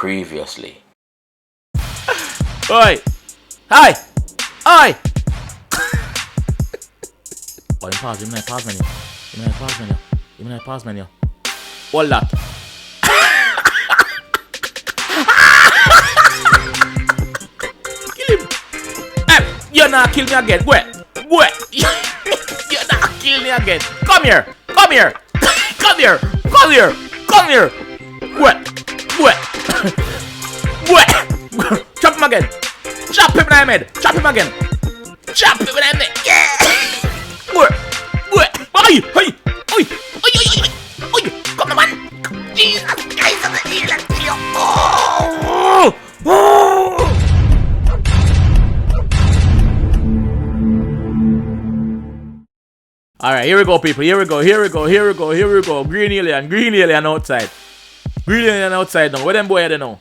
Previously. Oi! Hi! Oi! Oh, you pause menu. You mean pause menu. Hold that. Kill him. Hey, you're not kill me again. Wait. You're not kill me again. Come here. Come here. Wait. Chop him again. Chop him in the head. Chop him again. Chop him in the head. Yeah. Wait. Oi. Come on, man. Jesus Christ, I'm gonna kill you. Alright, here we go, people. Here we go. Green alien outside. Now. Where them boy they know?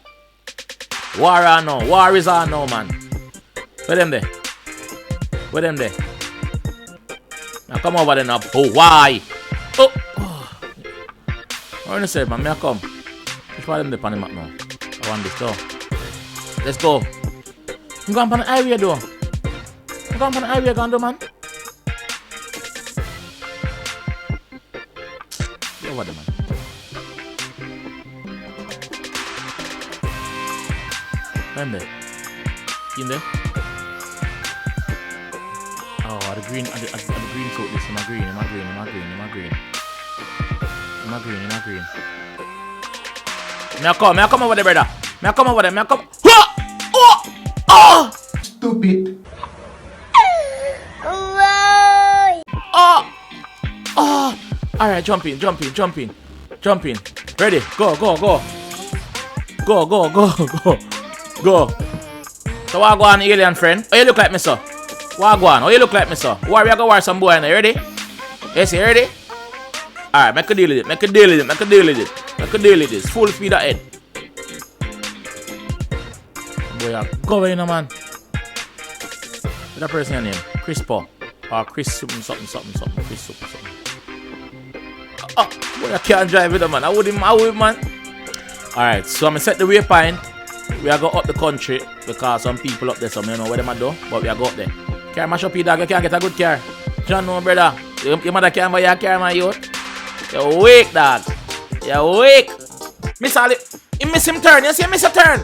War on now. War is on now, man. Where them there? Now come over there now. Oh, why? Oh. I want to say, man, may I come? Which one of them there on the map now? I want this door. Let's go. I'm going on the highway though. Man. Get over there, man. Where there? In there? Oh, the green coat this. Am I green? May I come over there, brother. Oh! Stupid. Oh! Alright, jump in. Ready? Go. So what go on, alien friend? Oh, you look like me, sir. What go on? Oh, you look like me, sir. War, we are gonna war some boy in there. Ready? Yes, you ready? Alright, make a deal with it. Make a deal with this. Full speed ahead. Boy, go away, no man. What's that person's name? Chris Paul. Or Chris something. Chris something. Oh, boy, I can't drive with him, man. I would, man. Alright, so I'm gonna set the waypoint. We are going up the country because some people up there, some you know where they might do, but we are going up there. Can't mash up your dog, you can't get a good car. John, no, brother. Your mother can't buy your car, my youth. You're weak, dog. You're weak. Miss Ali, you miss him turn. You see him miss a turn.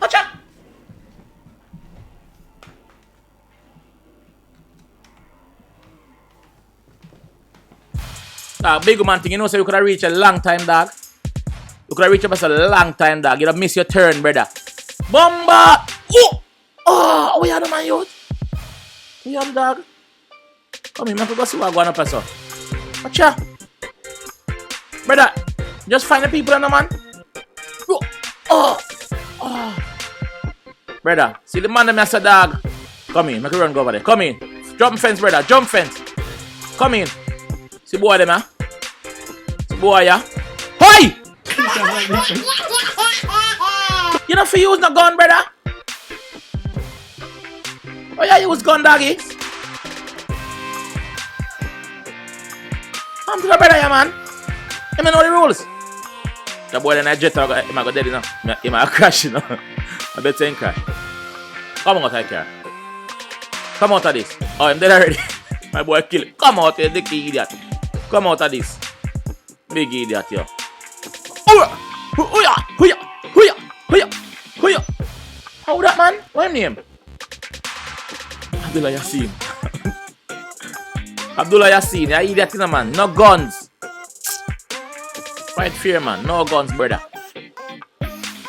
Watch out. Big man thing, you know, so you could have reached a long time, dog. You could have reached a long time, dog. You'd have missed your turn, brother. Bomba! Oh, we are the man, youth. We are the dog. Come here, man, go see what going up, sir. Watch out. Brother, just find the people on the man. Oh. Brother, see the man that me dog. Come in, make a run go over there. Come in. Jump fence, brother. Jump fence. Come in. See boy them, See boy, yeah. Hey! You know for use no gun, brother. Oh yeah, you use gun, doggy. I'm to the brother, yeah, man. You know the rules. The boy then I jet he might go dead, you know. He might crash, you know. I bet him crash. Come out of here. Come out of this. Oh, I'm dead already. My boy kill it. Come out here, dick idiot. Come out of this. Big idiot, yo. How that, man? What's his name? Abdullah Yassin. Abdullah Yassin, you idiot, you know, man. No guns. Fight fear, man. No guns, brother.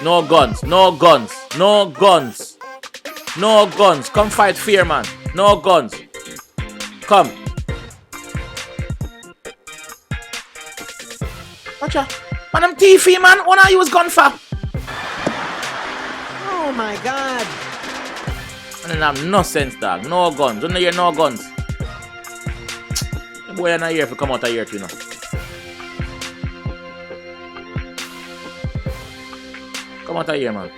No guns. Come fight fear, man. No guns. Come. Watch out. Man, I'm TV, man. What are you use gun for? Oh my god. And then have no sense, dog. No guns. Don't hear no guns. The boy not here if you come out of here, you know. Come out of here, man.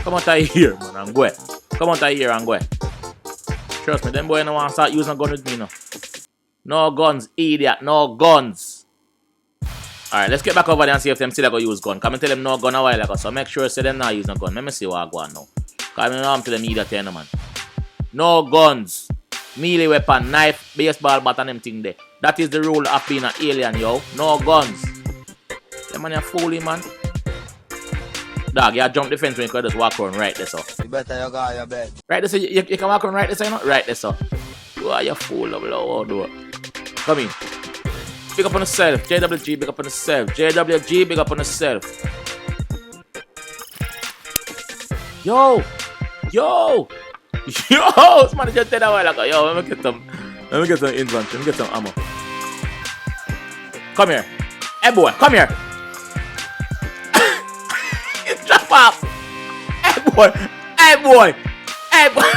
Come out of here, man, and go. Come out of here and go. Trust me, them boy no want to start using a gun with me, no. No guns, idiot. No guns. Alright, let's get back over there and see if them still go use gun. Come and tell them no gun a while ago. So make sure say them not use no gun. Let me see what I go on now. Cause I know I'm to them idiot here, no man. No guns. Melee weapon, knife, baseball bat and them thing there. That is the rule of being an alien, yo. No guns. Them man, you're fooling, man. Dog, you jump the fence when you can just walk around right there, so. You better you go your bed. Right there, so you can walk around right there, so you know? Right there, so. Why you fool of Lord, do it. Come in. Big up on yourself. JWG, big up on yourself. JWG, big up on yourself. Yo! Yo! Yo! Somebody just said that while ago. Yo, let me get some inventory. Let me get some ammo. Come here. Hey boy, come here. Drop off. Hey boy. Hey boy. Hey boy.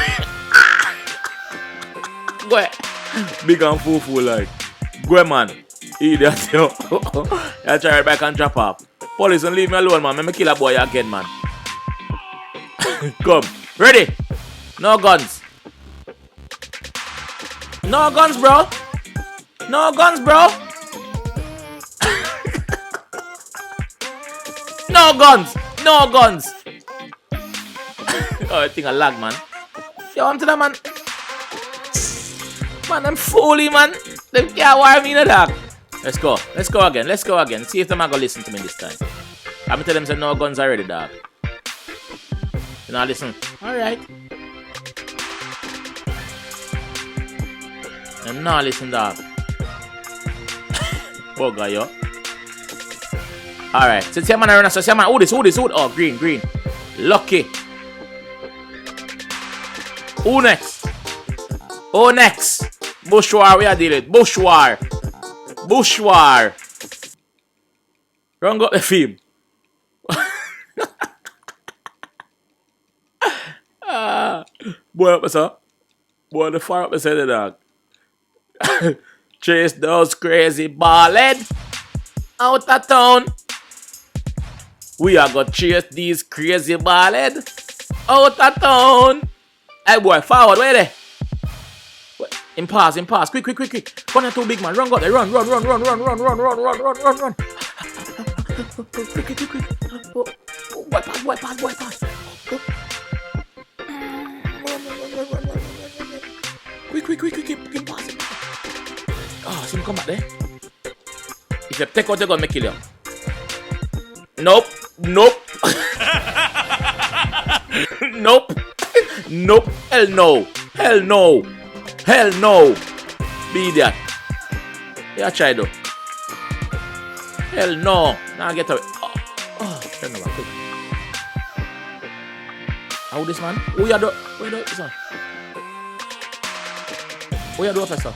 Go. Big and fool like. Go man. Idiot, yo. I try right back and drop off. Police, don't leave me alone, man. Let me kill a boy again, man. Come. Ready? No guns. No guns, bro. No guns, bro. No guns. No guns. Oh, I think I lag, man. Yo, I'm to that, man. Man, I'm fooling, man. They can't wire me in the dark. Let's go. Let's go again. Let's go again. See if them are going to listen to me this time. I'm going to tell them say no guns already, dog. You know, listen. Alright. And now listen, dog. Bugger, yo. Alright. So see a man around us. So see a man. Who this? Oh, green, green. Lucky. Who next? Who next? Bushwar, we are dealing with. Bushwar. Bushwar. Run got the film. Boy up, sir. Boy, the far up, the dog. Chase those crazy ballad out of town. We are gonna chase these crazy ballad out of town. Hey boy, forward, where they? Impasse. Quick. Run too big, man. Run, go there. Run. Quick. White pass. Quick, pass it. Oh, see him come back there. If you take out the gun, me kill you. Nope. Nope. Hell no. Be that. Yeah, try though. Hell no. Now get away. Turn over quick. How this man? Who you do? Where do this one? Who you do, officer?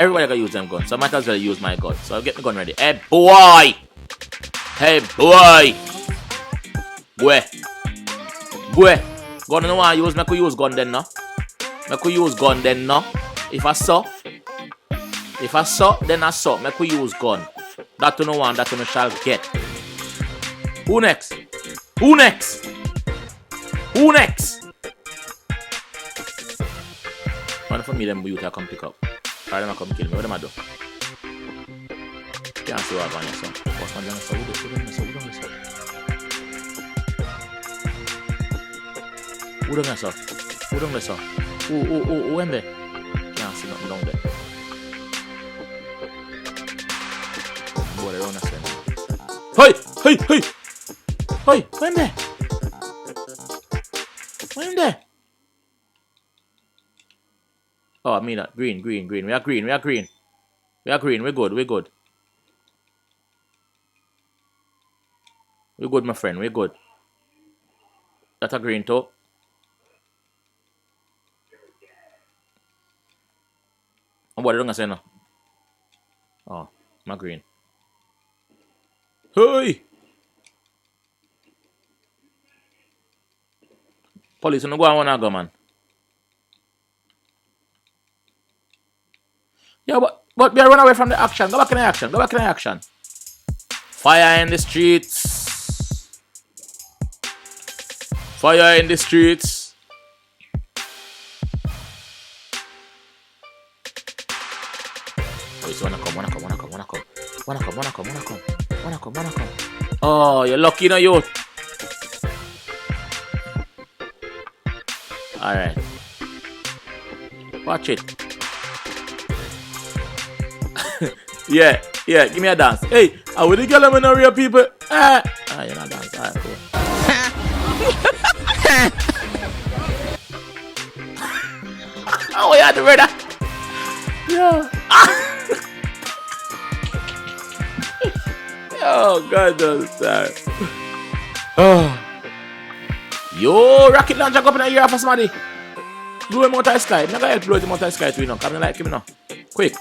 Everybody gotta use them guns, so I might as well use my gun. So I'll get the gun ready. Hey boy! Boy! Gun no one use, make we use gun then no. If I saw, then I saw. Make we use gun. That to no one, that to no shall get. Who next? One for me, them youth I come pick up. Alright, them I come kill me. What am I do? Can't see what I'm going to do. What's my gun? Who don't mess up? Who in there? Can't see nothing down there. Boy, they're on the same. Hey! Who in there? Oh, I mean that. Green. We are green. We're good. We're good, my friend. We're good. That's a green too. Oh, what are you say now? Oh, my green. Hey! Police, you don't go on one go, man. Yeah, but we are run away from the action. Go back in the action. Fire in the streets. Fire in the streets. Wanna come. Oh, you're lucky, no, you. Alright. Watch it. yeah, give me a dance. Hey, I would the girl I'm in real people. You're not dance. Alright, cool. Oh, yeah, the brother. Yeah. Oh, God, that's sad. Oh. Yo, rocket launcher go up in the ear for somebody. Blow him out of the sky. I'm not going to blow him out of the sky too, you know. Come like him, you know. Quick.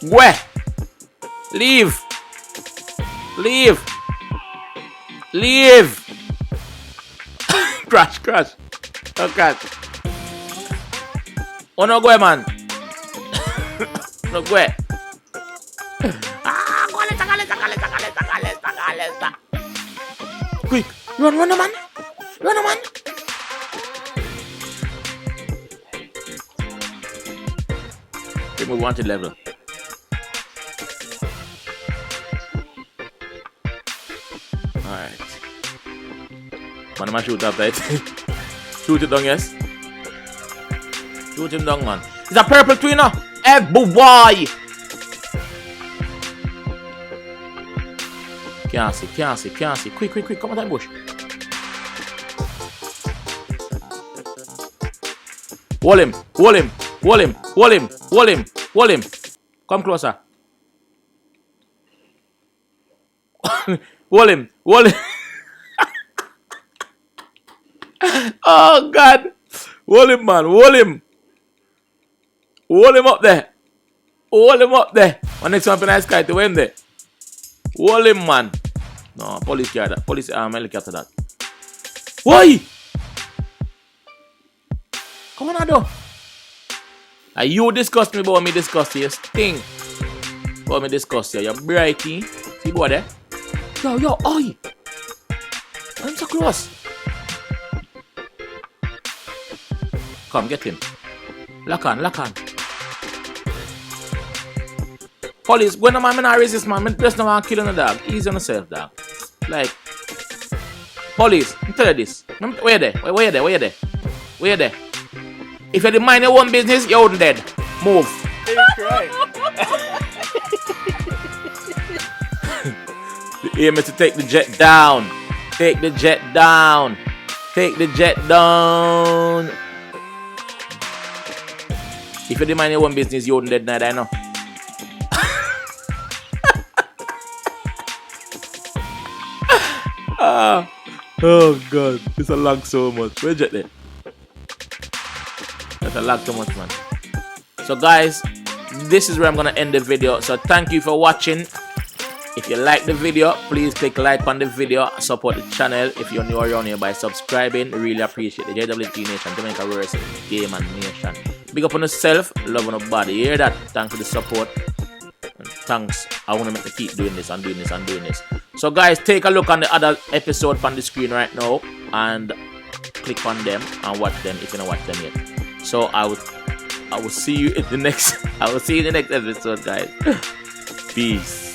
Where? Leave. Crash. Oh, crash. Oh, no, go, man. No, go. Quick, run, man. Remove wanted level. Alright. Man, I'm gonna shoot up that. Shoot it down, yes? Shoot him down, man. It's a purple twinner. Eh, boy. Can't see. Quick. Come on, time bush. Wall him. Come closer. Wall him. Oh, God. Wall him, man. Wall him up there. One next one, nice guy to win there. Wall him, man. No, police care that. Police helicopter that. Why? Come on, Ado. You disgust me, but me disgust you. Sting. But me disgust you. You're brighty. See, boy, there? Yo, oi. I'm so close. Come, get him. Lock on. Police, when a man not resist, man, I just no want killing a dog. Easy on yourself, dog. Like, police, I'm tell you this. Where you there? If you didn't mind your own business, you wouldn't dead. Move. Right. The aim is to take the jet down. Take the jet down. If you didn't mind your own business, you wouldn't dead neither, I know. Oh, God. It's a lag so much. Where's it there? That's a lag too much, man. So, guys, this is where I'm going to end the video. So, thank you for watching. If you like the video, please click like on the video. Support the channel if you're new around here by subscribing. Really appreciate the JWT Nation, Jamaica Wrestling Game and Nation. Big up on yourself, love on your body. You hear that? Thanks for the support. And thanks. I want to make me keep doing this. So guys, take a look on the other episode on the screen right now and click on them and watch them if you don't watch them yet. So I will see you in the next episode, guys. Peace.